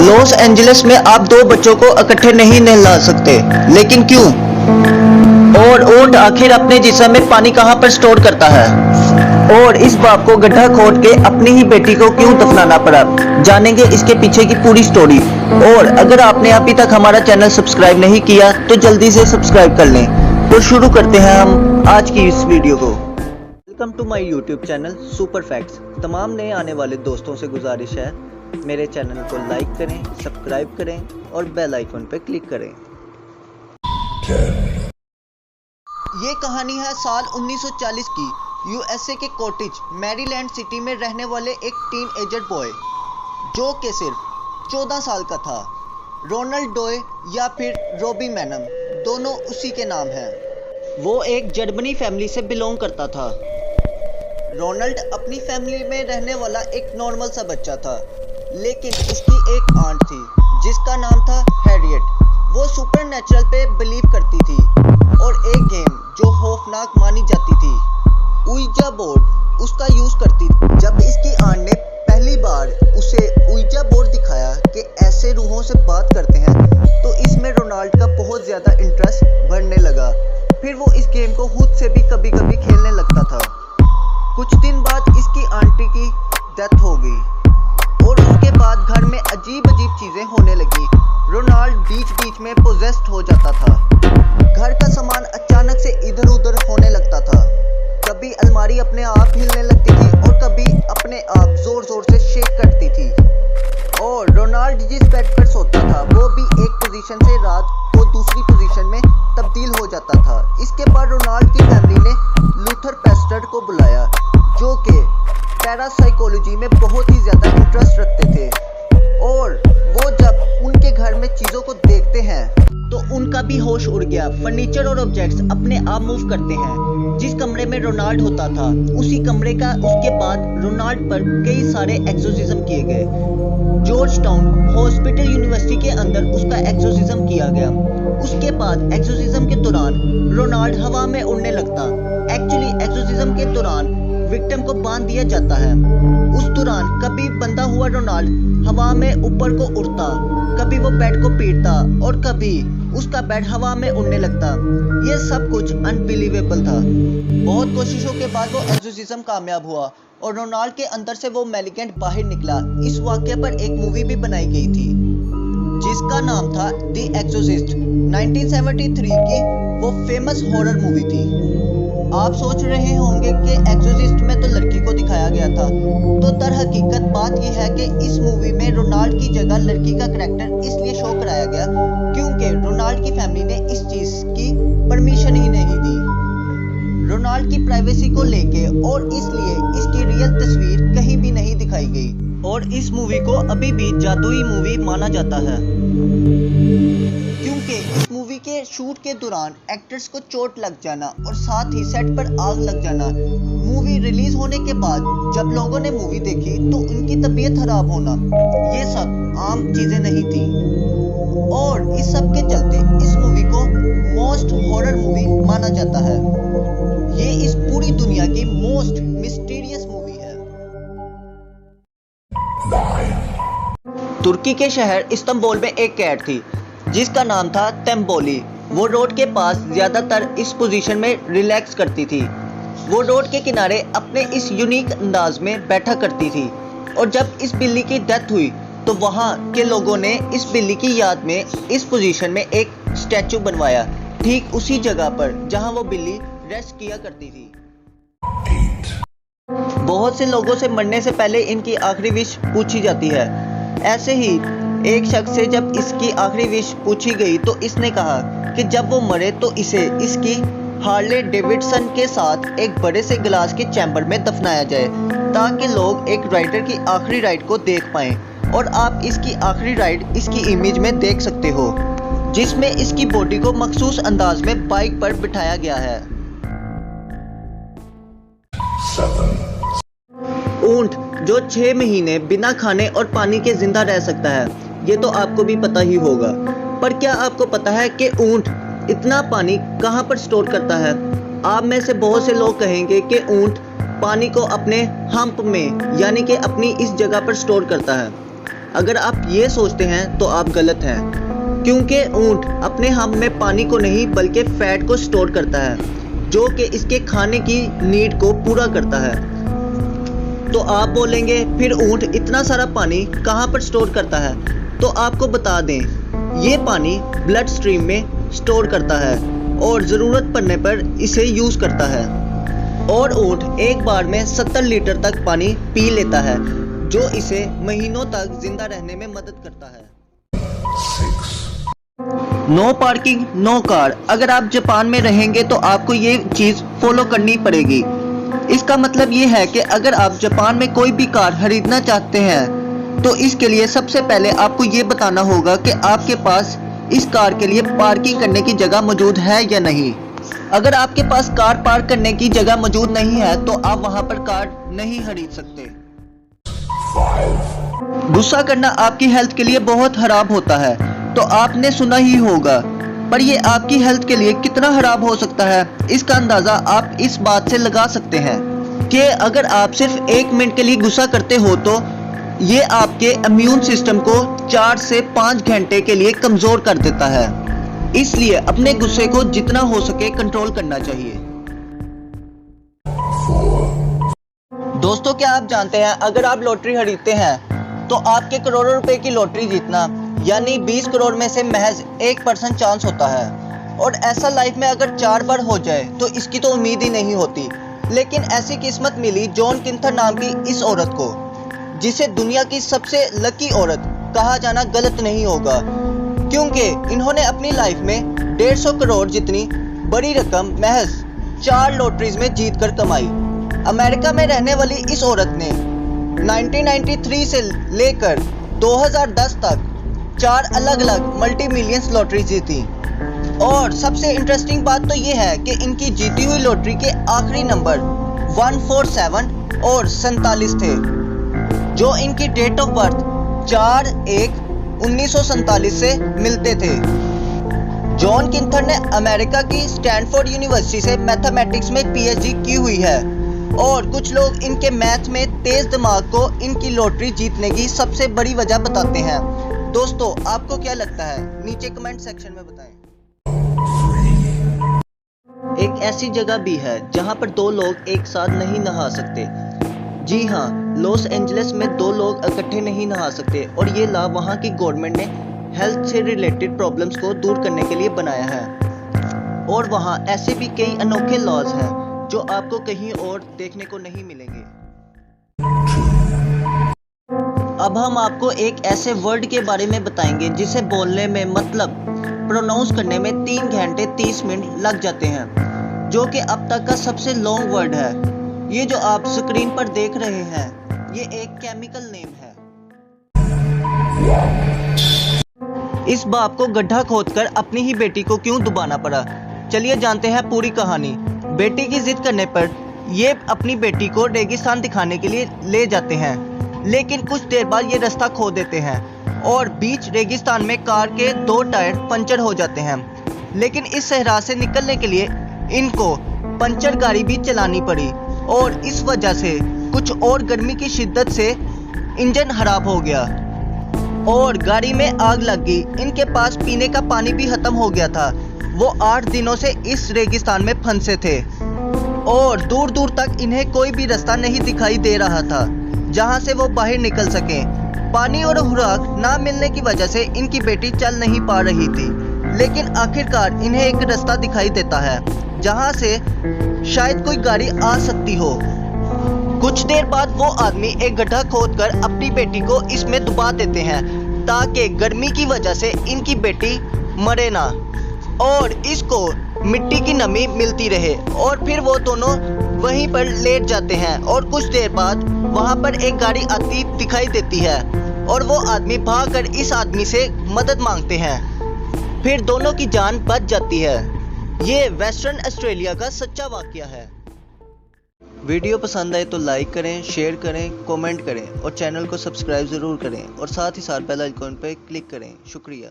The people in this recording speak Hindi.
लॉस एंजलिस में आप दो बच्चों को इकट्ठे नहीं नहला सकते, लेकिन क्यों? और ऊंट आखिर अपने जिस्म में पानी कहां पर स्टोर करता है? और इस बाप को गड्ढा खोद के अपनी ही बेटी को क्यों दफनाना पड़ा? जानेंगे इसके पीछे की पूरी स्टोरी। और अगर आपने अभी तक हमारा चैनल सब्सक्राइब नहीं किया तो जल्दी से सब्सक्राइब कर लें। तो शुरू करते हैं हम आज की इस वीडियो को। Welcome to my YouTube channel super facts. तमाम नए आने वाले दोस्तों से गुजारिश है, मेरे चैनल को लाइक करें, सब्सक्राइब करें और बेल आइकन पर क्लिक करें। ये कहानी है साल 1940 की यूएसए के कॉटेज मैरीलैंड सिटी में रहने वाले एक टीनएजर बॉय जो कि सिर्फ 14 साल का था। रोनाल्ड डॉय या फिर रॉबी मैनम, दोनों उसी के नाम हैं। वो एक जर्मनी फैमिली से बिलोंग करता था। रोनाल्ड अपनी फैमिली में रहने वाला एक नॉर्मल सा बच्चा था, लेकिन उसकी एक आंट थी जिसका नाम था हैरियट। वो सुपरनैचुरल पे बिलीव करती थी और एक गेम जो खौफनाक मानी जाती थी, उइजा बोर्ड, उसका यूज करती थी। जब इसकी आंट ने पहली बार उसे उइजा बोर्ड दिखाया कि ऐसे रूहों से बात करते हैं, तो इसमें रोनाल्ड का बहुत ज्यादा इंटरेस्ट बढ़ने लगा। फिर वो इस गेम को खुद से भी कभी कभी खेलने लगता था। कुछ दिन बाद इसकी आंटी की डेथ हो गई और उसके बाद घर में अजीब अजीब चीजें होने लगी। रोनाल्ड बीच बीच में पोजेस्ड हो जाता था। घर का सामान अचानक से इधर उधर होने लगता था। कभी अलमारी अपने आप हिलने लगती थी और कभी अपने आप जोर जोर से शेक करती थी। और रोनाल्ड जिस बेड पर सोता था वो भी एक पोजीशन से रात को दूसरी पोजीशन में तब्दील हो जाता था। इसके बाद रोनाल्ड की फैमिली ने लूथर पेस्टर को बुलाया, जो कि पैरासाइकोलॉजी में बहुत ही ज्यादा इंटरेस्ट रखते थे। और वो जब उनके घर में चीजों को देखते हैं तो उनका भी होश उड़ गया। फर्नीचर और ऑब्जेक्ट्स अपने आप मूव करते हैं। जिस कमरे में रोनाल्ड होता था उसी कमरे का उसके बाद रोनाल्ड पर कई सारे एक्सोर्सिज्म किए गए। जॉर्ज टाउन हॉस्पिटल यूनिवर्सिटी के अंदर उसका एक्सोर्सिज्म किया गया। उसके बाद एक्सोर्सिज्म के दौरान रोनाल्ड हवा में उड़ने लगता। एक्चुअली एक्सोर्सिज्म के दौरान विक्टिम को बांध दिया जाता है। उस दौरान कभी बंधा हुआ रोनाल्ड हवा में ऊपर को उड़ता, कभी वो बेड को पीटता और कभी उसका बेड हवा में उड़ने लगता। ये सब कुछ अनबिलीवेबल था। बहुत कोशिशों के बाद वो एक्सोर्सिज्म कामयाब हुआ और रोनाल्ड के अंदर से वो मैलिकेंट बाहर निकला। इस वाक्य पर एक मूवी भी बनाई गई थी जिसका नाम था द एक्सोर्सिस्ट। 1973 की वो फेमस हॉरर मूवी थी। आप सोच रहे होंगे कि एक्सोर्सिस्ट में तो लड़की को दिखाया गया था, तो दर हकीकत बात यह है कि इस मूवी में रोनाल्ड की जगह लड़की का करैक्टर इसलिए शो कराया गया क्योंकि रोनाल्ड की फैमिली ने इस चीज की परमिशन ही नहीं दी, रोनाल्ड की प्राइवेसी को लेके, और इसलिए इसकी रियल तस्वीर कहीं भी नहीं दिखाई गई। और इस मूवी को अभी भी जादुई मूवी माना जाता है क्योंकि इस मूवी के शूट के दौरान एक्टर्स को चोट लग जाना और साथ ही सेट पर आग लग जाना। मूवी रिलीज होने के बाद जब लोगों ने मूवी देखी तो उनकी तबीयत खराब होना, ये सब आम चीजें नहीं थी। और इस सब के चलते इस मूवी को मोस्ट हॉरर मूवी माना जाता है। ये इस पूरी दुनिया की मोस्ट मिस्टीरियस मूवी है। तुर्की के शहर इस्तांबुल में एक कैट थी जिसका नाम था तेम्बोली। वो रोड के पास ज्यादातर इस पोजीशन में रिलैक्स करती थी। वो रोड के किनारे अपने इस यूनिक अंदाज में बैठा करती थी। और जब इस बिल्ली की डेथ हुई तो वहाँ के लोगों ने इस बिल्ली की याद में इस पोजीशन में एक स्टैचू बनवाया, ठीक उसी जगह पर जहाँ वो बिल्ली रेस्ट किया करती थी। बहुत से लोगों से मरने से पहले इनकी आखिरी विश पूछी जाती है। ऐसे ही एक शख्स से जब इसकी आखिरी विश पूछी गई तो इसने कहा कि जब वो मरे तो इसे इसकी हार्ले डेविडसन के साथ एक बड़े से गिलास के चैम्बर में दफनाया जाए ताकि लोग एक राइडर की आखिरी राइड को देख पाएं। और आप इसकी आखिरी राइड इसकी इमेज में देख सकते हो जिसमें इसकी बॉडी को मखसूस अंदाज में बाइक पर बिठाया गया है। ऊंट जो 6 महीने बिना खाने और पानी के जिंदा रह सकता है, ये तो आपको भी पता ही होगा। पर क्या आपको पता है कि ऊंट इतना पानी कहां पर स्टोर करता है? आप में से बहुत से लोग कहेंगे कि ऊंट पानी को अपने हम्प में यानी कि अपनी इस जगह पर स्टोर करता है। अगर आप ये सोचते हैं तो आप गलत हैं, क्योंकि ऊंट अपने हम में पानी को नहीं बल्कि फैट को स्टोर करता है, जो कि इसके खाने की नीड को पूरा करता है। तो आप बोलेंगे फिर ऊंट इतना सारा पानी कहाँ पर स्टोर करता है? तो आपको बता दें, ये पानी ब्लड स्ट्रीम में स्टोर करता है और ज़रूरत पड़ने पर इसे यूज़ करता है। और ऊंट एक बार में 70 लीटर तक पानी पी लेता है, जो इसे महीनों तक जिंदा रहने में मदद करता है। No parking no car. अगर आप जापान में रहेंगे तो आपको ये चीज़ फॉलो करनी पड़ेगी। इसका मतलब ये है कि अगर आप जापान में कोई भी कार खरीदना चाहते हैं तो इसके लिए सबसे पहले आपको ये बताना होगा कि आपके पास इस कार के लिए पार्किंग करने की जगह मौजूद है या नहीं। अगर आपके पास कार पार्क करने की जगह मौजूद नहीं है तो आप वहां पर कार नहीं खरीद सकते। गुस्सा करना आपकी हेल्थ के लिए बहुत खराब होता है, तो आपने सुना ही होगा, पर ये आपकी हेल्थ के लिए कितना खराब हो सकता है इसका अंदाज़ा आप इस बात से लगा सकते हैं कि अगर आप सिर्फ 1 मिनट के लिए गुस्सा करते हो तो ये आपके इम्यून सिस्टम को 4 से 5 घंटे के लिए कमज़ोर कर देता है। इसलिए अपने गुस्से को जितना हो सके कंट्रोल करना चाहिए। दोस्तों, क्या आप जानते हैं अगर आप लॉटरी खरीदते हैं तो आपके करोड़ों रुपए की लॉटरी जीतना यानी 20 करोड़ में से महज 1% चांस होता है। और ऐसा लाइफ में अगर 4 बार हो जाए तो इसकी तो उम्मीद ही नहीं होती। लेकिन ऐसी किस्मत मिली जॉन किंथर नाम की इस औरत को, जिसे दुनिया की सबसे लकी औरत कहा जाना गलत नहीं होगा, क्योंकि इन्होंने अपनी लाइफ में 150 करोड़ जितनी बड़ी रकम महज 4 लॉटरीज में जीत कर कमाई। अमेरिका में रहने वाली इस औरत ने 1993 से लेकर 2010 तक 4 अलग अलग मल्टी मिलियंस लॉटरी जीती। और सबसे इंटरेस्टिंग बात तो ये है कि इनकी जीती हुई लॉटरी के आखिरी नंबर 147 और 47 थे, जो इनकी डेट ऑफ बर्थ 4/1/1947 से मिलते थे। जॉन किंथर ने अमेरिका की स्टैनफोर्ड यूनिवर्सिटी से मैथमेटिक्स में PhD की हुई है, और कुछ लोग इनके मैथ में तेज दिमाग को इनकी लॉटरी जीतने की सबसे बड़ी वजह बताते हैं। दोस्तों, आपको क्या लगता है? नीचे कमेंट सेक्शन में बताएं। एक ऐसी जगह भी है जहां पर 2 लोग एक साथ नहीं नहा सकते। जी हाँ, लॉस एंजलिस में 2 लोग इकट्ठे नहीं नहा सकते, और ये लॉ वहां की गवर्नमेंट ने हेल्थ से रिलेटेड प्रॉब्लम्स को दूर करने के लिए बनाया है। और वहां ऐसे भी कई अनोखे लॉज हैं जो आपको कहीं और देखने को नहीं मिलेंगे। अब हम आपको एक ऐसे वर्ड के बारे में बताएंगे जिसे बोलने में मतलब प्रोनाउंस करने में 3 घंटे 30 मिनट लग जाते हैं, जो कि अब तक का सबसे लॉन्ग वर्ड है। ये जो आप स्क्रीन पर देख रहे हैं, ये एक केमिकल नेम है। इस बाप को गड्ढा खोदकर अपनी ही बेटी को क्यों डुबाना पड़ा? चलिए जानते हैं पूरी कहानी। बेटी की जिद करने पर ये अपनी बेटी को रेगिस्तान दिखाने के लिए ले जाते हैं, लेकिन कुछ देर बाद ये रास्ता खो देते हैं और बीच रेगिस्तान में कार के 2 टायर पंचर हो जाते हैं। लेकिन इस सहरा से निकलने के लिए इनको पंचर गाड़ी भी चलानी पड़ी, और इस वजह से कुछ और गर्मी की शिद्दत से इंजन खराब हो गया और गाड़ी में आग लग गई। इनके पास पीने का पानी भी खत्म हो गया था। वो 8 दिनों से इस रेगिस्तान में फंसे थे और दूर दूर तक इन्हें कोई भी रास्ता नहीं दिखाई दे रहा था जहां से वो बाहर निकल सकें। पानी और खुराक ना मिलने की वजह से इनकी बेटी चल नहीं पा रही थी, लेकिन आखिरकार इन्हें एक रास्ता दिखाई देता है जहां से शायद कोई गाड़ी आ सकती हो। कुछ देर बाद वो आदमी एक गड्ढा खोदकर अपनी बेटी को इसमें डुबा देते हैं ताकि गर्मी की वजह से इनकी बेटी मरे ना और इसको मिट्टी की नमी मिलती रहे। और फिर वो दोनों वहीं पर लेट जाते हैं और कुछ देर बाद वहां पर एक गाड़ी आती दिखाई देती है और वो आदमी भागकर इस आदमी से मदद मांगते हैं। फिर दोनों की जान बच जाती है। ये वेस्टर्न ऑस्ट्रेलिया का सच्चा वाकया है। वीडियो पसंद आए तो लाइक करें, शेयर करें, कमेंट करें और चैनल को सब्सक्राइब ज़रूर करें और साथ ही साथ बेल आइकॉन पर क्लिक करें। शुक्रिया।